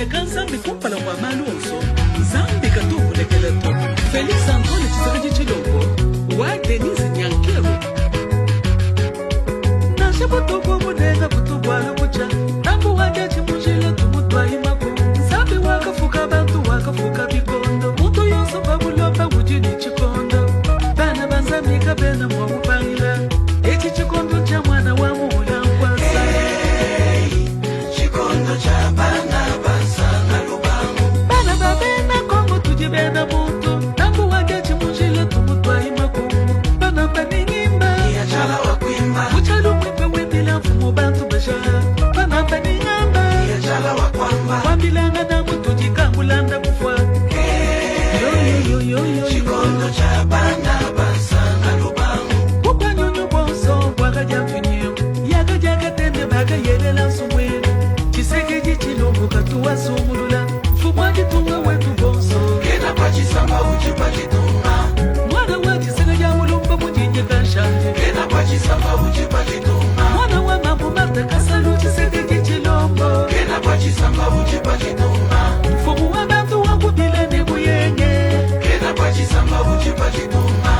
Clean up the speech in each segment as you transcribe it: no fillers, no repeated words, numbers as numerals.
Chiteka Nzambi kumpala kwa maluso Nzambi katubu lekeleto Felix Antoine Chisakaji Chilongo Wa Denise Nyankero Nasha butubu mudega butubu walukucha Tambu wage chimujile tumutwa imako Nzambi wakafuka bantu wakafuka bikondo Mutu yonso babulopa wujini chikondo Bana banzambi kabena mwa upangila Eki chikondo cha mwana wa mula mkwasa Chikondo cha bana basana lubangu Bana babena kongo tujibena mutu Tambu wage chimujile tumutwa imako Bana baningimba Iya chala wakwimba Uchalu mwipe wembila mfumo bantu basha Bana baningamba Iya chala wakwamba Wambilanga na mutu jikangulanda kufwa Chikondo cha bana basana lubangu Kukwa nyonyo bonso waka jamfinyo Yaga jaga tende baga yelela sumwele Chiseke jichilongo katuwa sumulula Fumwa jitunga wetu bonso Kena kwa chisamba uchi kwa chitunga Mwana wa chiseka jamulumba mujinje kanshanje Kena kwa chisamba uchi kwa chitunga Mwana wa mambo marta kasalu chiseke jichilongo Kena kwa chisamba uchi kwa chitunga Fumu wa bantu wangu bila nebu yenye Kena kwa chisamba uchi kwa chitunga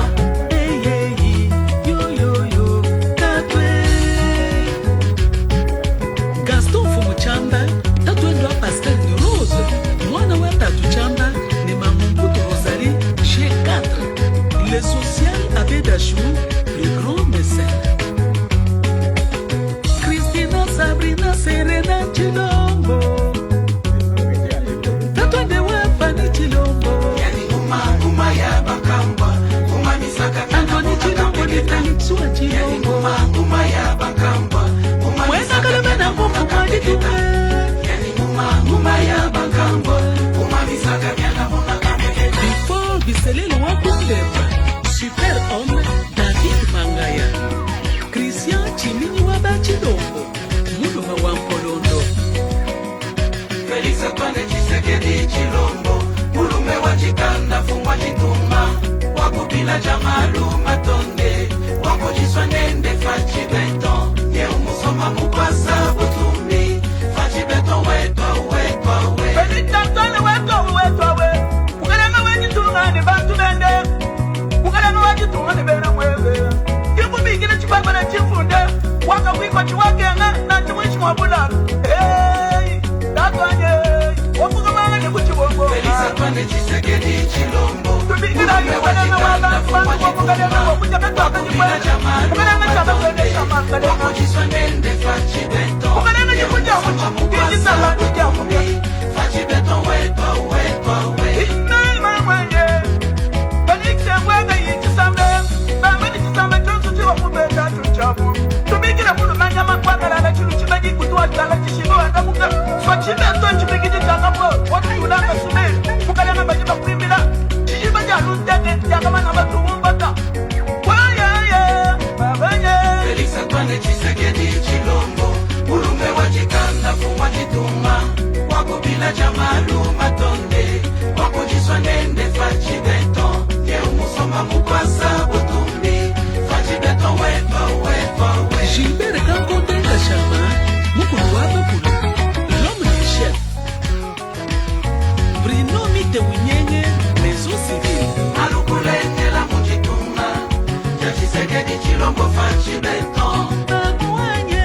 Gaston Fumu Chamba, tatwendwa Pascal de Rose, mwana wa Tatu Chamba, ni Mamumbutu Rosalie, G4, le social Abbé Dachou, le grand mécène. Christina Sabrina Serena Chilombo, tatwende wa Fanny Chilombo, Yani nguma ya bakamba Nguma misaka Anthony Chilombo ni Felix wa Yani Chilombo, nguma ya bakamba Nguma mwenda kaleme na ngufu mwajitume. Yani nguma ya bakamba Nguma misaka myana muna kameketa Before Biselelo wa Kumleba, Super Homme, David Mangaya, Christian Chimini wa Bachilombo, Muluma wa Mpolondo, Felix Antoine Tshisekedi Chilombo Mulume wa chikanda fumwa chituma Wakupila jamalu matonde Wakujiswa nende fachi beton Ye umusoma mupasa butumi Fachi beton wetwa Felix Antoine wetwa Ukalanga wajitunga ni bantu bende Ukalanga wajitunga ni bena mwebe Kimu bigina chibaba na chifunde Waka wiko chiwakenga na chimwishi mwabula Hey, tatwanye Wafuka manga ni kuchibongo Felix Antoine Tshisekedi Chilombo Tubikina Mulume wa chikanda fumwa chituma Wakupila jamalu matonde Wakujiswa nende fachi beton Ukalanga Ye chikuja umusoma mupasa butumi Fachi beton wetwa Inaima mwenye Felix Mwega yichisambe Bamani chisambe chonsu chiwa kubeta chuchabu Tumikina mulu manyama kwa kalala chilu chibaji kutuwa chala chishibu wanda muka Swachibe ato chibigiji changapo Watu yulanga sume Mukalanga bajiba kuimbila Chishiba jalu tete Yakamana batu umbata Wayaye Babenye Felix Antoine Tshisekedi Chilombo Mulume wa chikanda fumwa chituma Wakupila jamalu matonde Wakujiswa nende fachi beton Ye umusoma mukwasa butumi Fachi beton wetwa Gilbert Kankonde Kachama, Mukulu wa Bakulu, l'homme du chef, Bruno Mite Winyenye, maison civile, Alukulengela muchituma Ja Tshisekedi Chilombo fachi beton Bakuanye,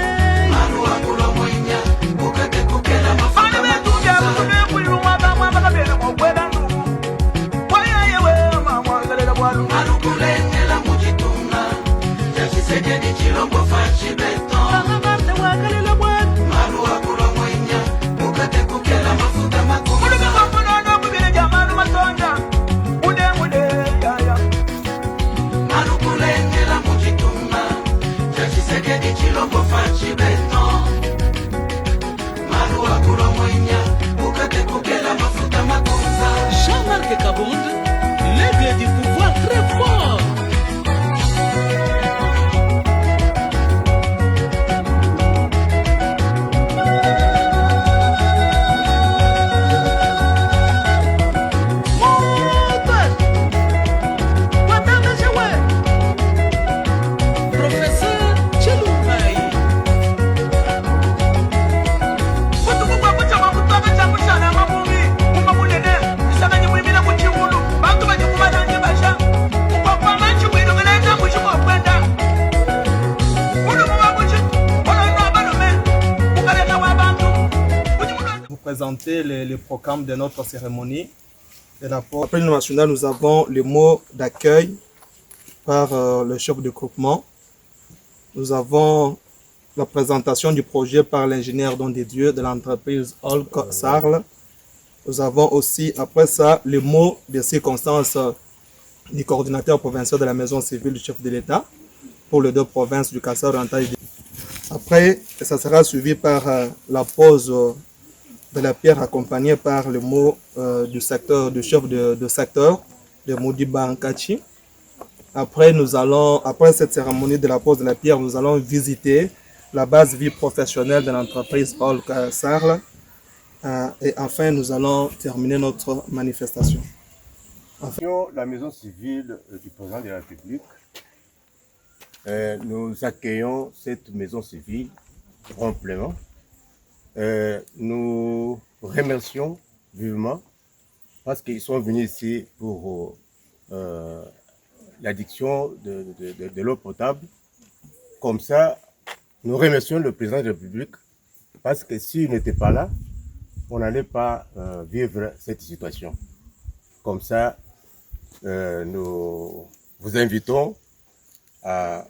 Malu akulo mwinya Kukete kukela Fane mafuta betu ya matuza kutume kuliru waba présenter les programmes de notre cérémonie. Après l'hymne national, nous avons le mot d'accueil par le chef de groupement. Nous avons la présentation du projet par l'ingénieur Don de Dieu de l'entreprise Olk Sarl. Nous avons aussi, après ça, le mot de circonstance du coordinateur provincial de la maison civile du chef de l'État pour les deux provinces du Kassai oriental. Après, ça sera suivi par la pose de la pierre accompagnée par le mot du secteur, du chef de secteur de Modiba Nkachi. Après, après cette cérémonie de la pose de la pierre, nous allons visiter la base vie professionnelle de l'entreprise Olk Sarl. Et enfin, nous allons terminer notre manifestation. La maison civile du président de la République, nous accueillons cette maison civile promptement. Nous remercions vivement parce qu'ils sont venus ici pour l'addiction de l'eau potable. Comme ça, nous remercions le président de la République parce que s'il n'était pas là, on n'allait pas vivre cette situation. Comme ça, nous vous invitons à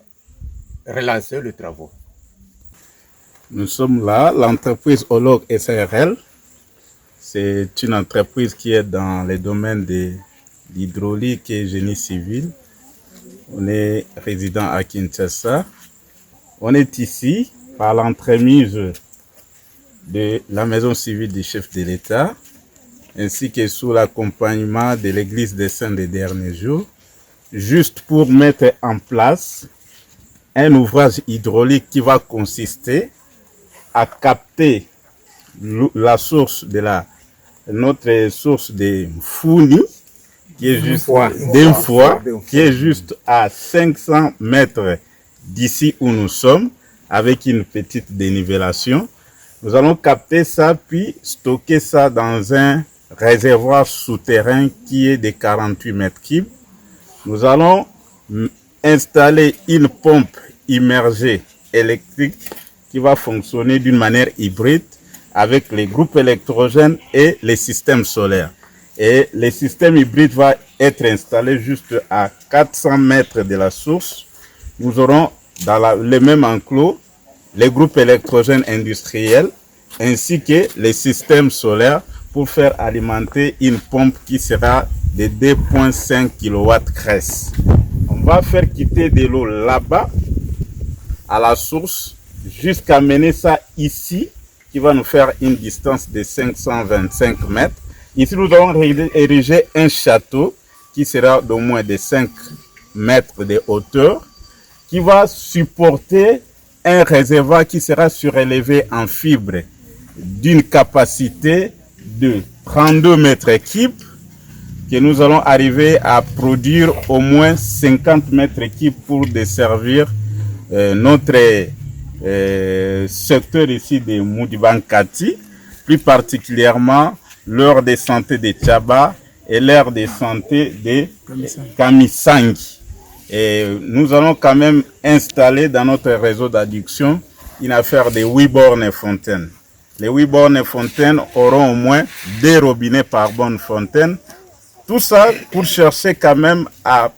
relancer les travaux. Nous sommes là, l'entreprise Olok SARL. C'est une entreprise qui est dans les domaines de l'hydraulique et génie civil. On est résident à Kinshasa. On est ici par l'entremise de la maison civile du chef de l'État, ainsi que sous l'accompagnement de l'Église des Saints des derniers jours, juste pour mettre en place un ouvrage hydraulique qui va consister à capter la source de notre source de Founi, qui est juste qui est juste à 500 mètres d'ici où nous sommes, avec une petite dénivellation. Nous allons capter ça, puis stocker ça dans un réservoir souterrain qui est de 48 mètres cubes. Nous allons installer une pompe immergée électrique qui va fonctionner d'une manière hybride avec les groupes électrogènes et les systèmes solaires. Et le système hybride va être installé juste à 400 mètres de la source. Nous aurons dans le même enclos les groupes électrogènes industriels ainsi que les systèmes solaires pour faire alimenter une pompe qui sera de 2,5 kW cresse. On va faire quitter de l'eau là-bas à la source jusqu'à mener ça ici qui va nous faire une distance de 525 mètres. Ici, nous allons ériger un château qui sera d'au moins de 5 mètres de hauteur qui va supporter un réservoir qui sera surélevé en fibre d'une capacité de 32 mètres cubes que nous allons arriver à produire au moins 50 mètres cubes pour desservir notre secteur ici de Modiba-Nkati, plus particulièrement l'heure de santé de Tchaba et l'heure de santé de Kamisangi. Et nous allons quand même installer dans notre réseau d'adduction une affaire de 8 bornes fontaines. Les 8 bornes fontaines auront au moins 2 robinets par bonne fontaine. Tout ça pour chercher quand même à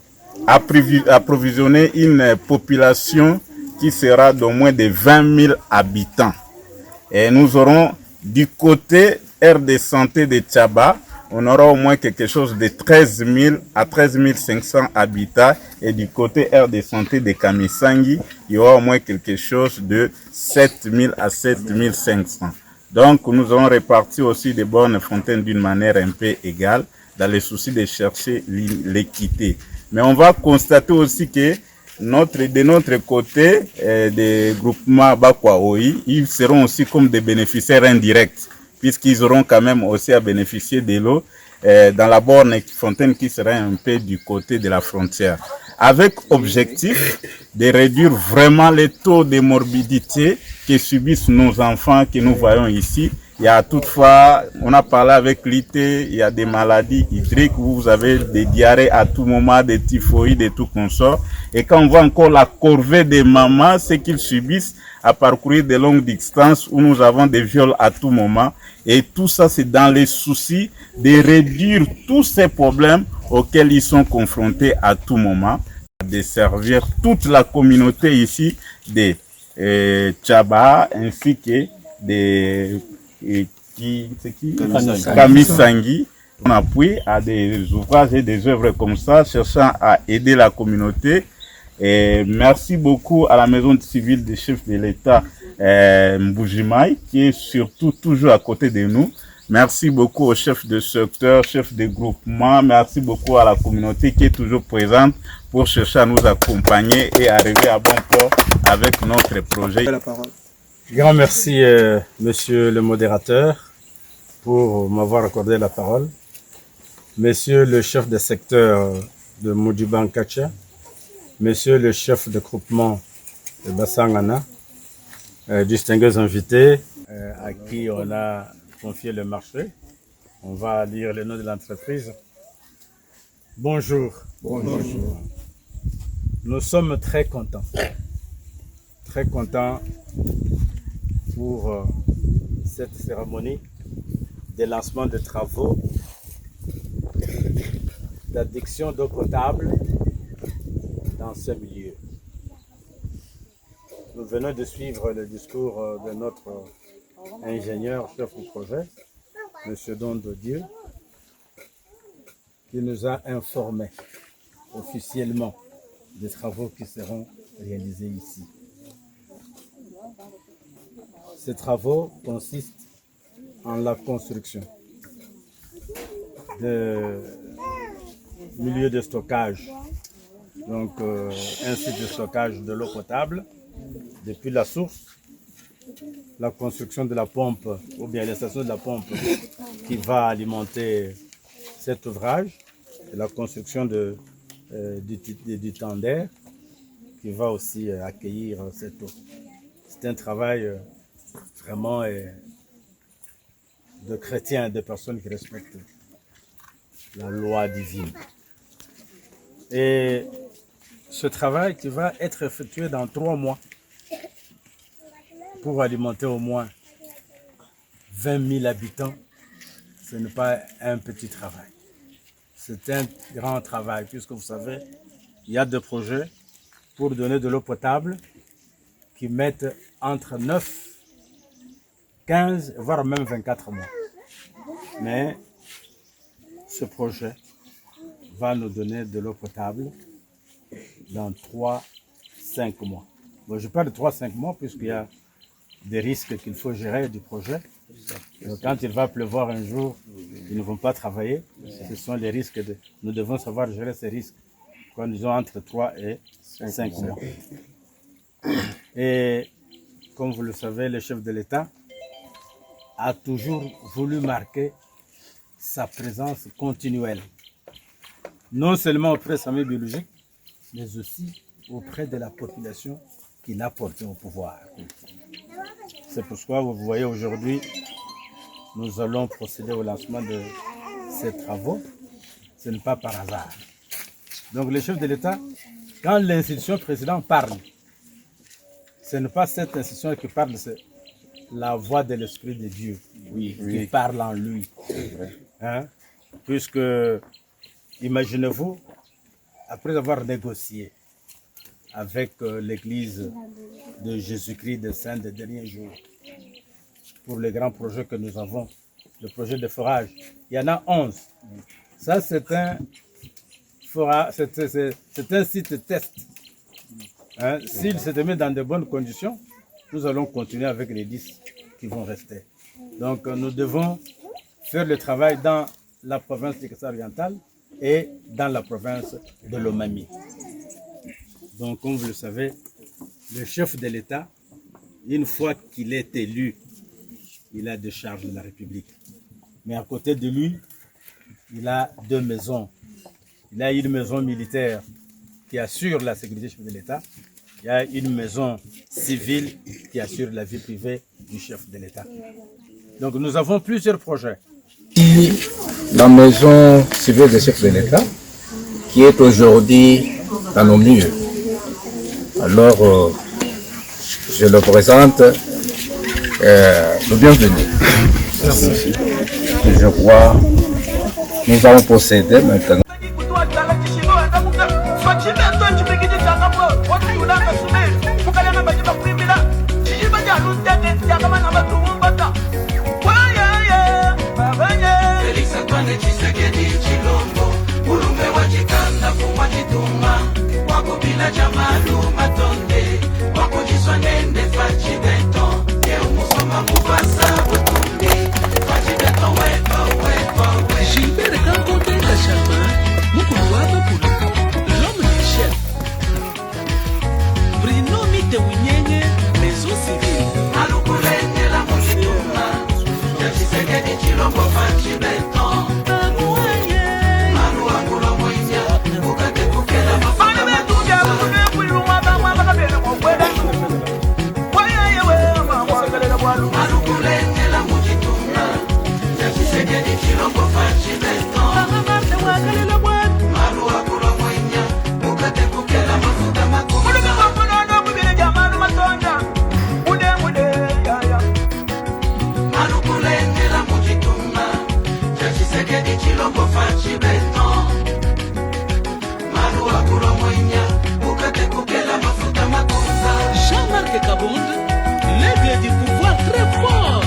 approvisionner une population qui sera d'au moins de 20 000 habitants. Et nous aurons du côté aire de santé de Tchaba, on aura au moins quelque chose de 13 000 à 13 500 habitants. Et du côté aire de santé de Kamisangi, il y aura au moins quelque chose de 7 000 à 7 500. Donc nous avons réparti aussi des bornes fontaines d'une manière un peu égale dans le souci de chercher l'équité. Mais on va constater aussi que de notre côté, des groupements Bakwaoi, ils seront aussi comme des bénéficiaires indirects, puisqu'ils auront quand même aussi à bénéficier de l'eau dans la borne fontaine qui sera un peu du côté de la frontière. Avec objectif de réduire vraiment les taux de morbidité que subissent nos enfants que nous voyons ici Il y a toutefois, on a parlé avec l'IT, il y a des maladies hydriques, vous avez des diarrhées à tout moment, des typhoïdes et tout consort. Et quand on voit encore la corvée des mamans, c'est qu'ils subissent à parcourir de longues distances où nous avons des viols à tout moment. Et tout ça, c'est dans les soucis de réduire tous ces problèmes auxquels ils sont confrontés à tout moment, de servir toute la communauté ici des Tchaba ainsi que des Kamisangui. On appuie à des ouvrages et des œuvres comme ça, cherchant à aider la communauté. Et merci beaucoup à la maison civile du chef de l'État Mbujimaï, qui est surtout toujours à côté de nous. Merci beaucoup au chef de secteur, chef de groupement. Merci beaucoup à la communauté qui est toujours présente pour chercher à nous accompagner et arriver à bon port avec notre projet. La parole. Grand merci, monsieur le modérateur, pour m'avoir accordé la parole. Monsieur le chef de secteur de Modibankacha, monsieur le chef de groupement de Bassangana, distingués invités à qui on a confié le marché. On va lire le nom de l'entreprise. Bonjour. Bonjour. Nous sommes très contents pour cette cérémonie de lancement de travaux d'adduction d'eau potable dans ce milieu. Nous venons de suivre le discours de notre ingénieur chef du projet, M. Don Dieu, qui nous a informé officiellement des travaux qui seront réalisés ici. Ces travaux consistent en la construction de milieux de stockage, donc un site de stockage de l'eau potable depuis la source, la construction de la pompe ou bien l'installation de la pompe qui va alimenter cet ouvrage, et la construction du tender qui va aussi accueillir cette eau. C'est un travail vraiment de chrétiens, de personnes qui respectent la loi divine. Et ce travail qui va être effectué dans 3 mois pour alimenter au moins 20 000 habitants, ce n'est pas un petit travail. C'est un grand travail, puisque vous savez, il y a des projets pour donner de l'eau potable qui mettent entre 9, 15, voire même 24 mois. Mais ce projet va nous donner de l'eau potable dans 3-5 mois. Bon, je parle de 3-5 mois puisqu'il y a des risques qu'il faut gérer du projet. Donc, quand il va pleuvoir un jour, ils ne vont pas travailler. Ce sont les risques. Nous devons savoir gérer ces risques quand nous avons entre 3 et 5 mois. Et comme vous le savez, le chef de l'État a toujours voulu marquer sa présence continuelle, non seulement auprès de sa famille biologique, mais aussi auprès de la population qu'il a portée au pouvoir. C'est pourquoi vous voyez aujourd'hui, nous allons procéder au lancement de ces travaux. Ce n'est pas par hasard. Donc le chef de l'État, quand l'institution présidente parle, ce n'est pas cette institution qui parle, c'est la voix de l'Esprit de Dieu qui parle en lui. Hein? Puisque, imaginez-vous, après avoir négocié avec l'Église de Jésus-Christ des Saints des derniers jours, pour les grands projets que nous avons, le projet de forage, il y en a 11. Ça, c'est un forage, c'est un site test. Hein? S'il se met dans de bonnes conditions, nous allons continuer avec les 10 qui vont rester. Donc, nous devons faire le travail dans la province du Kassai oriental et dans la province de l'Omami. Donc, comme vous le savez, le chef de l'État, une fois qu'il est élu, il a des charges de la République. Mais à côté de lui, il a 2 maisons. Il a une maison militaire qui assure la sécurité du chef de l'État. Il y a une maison civile qui assure la vie privée du chef de l'État. Donc nous avons plusieurs projets. La maison civile des chefs de l'État, qui est aujourd'hui dans nos murs. Alors, je le présente, le bienvenu. Merci. Je crois nous allons procéder maintenant. Gilbert Kankote Kachama, Mukuruaba Kulu, l'homme du chef. Bruno Mite Winyenye, maison civile. Alukulenge la mujituma, Yachisekedi Chilombo Fachi Beton. Malu angulo mwinya, ukate kukela mafuta matuza. Alukulenge la mujituma, Yachisekedi Chilombo Fachi Beton. Malu angulo mwinya, ukate kukela mafuta matuza. Alukulenge la mujituma, Yachisekedi Chilombo Fachi Beton. Malu angulo mwinya, ukate kukela mafuta matuza. Jean-Marc Kabonde, l'aigle du pouvoir très fort.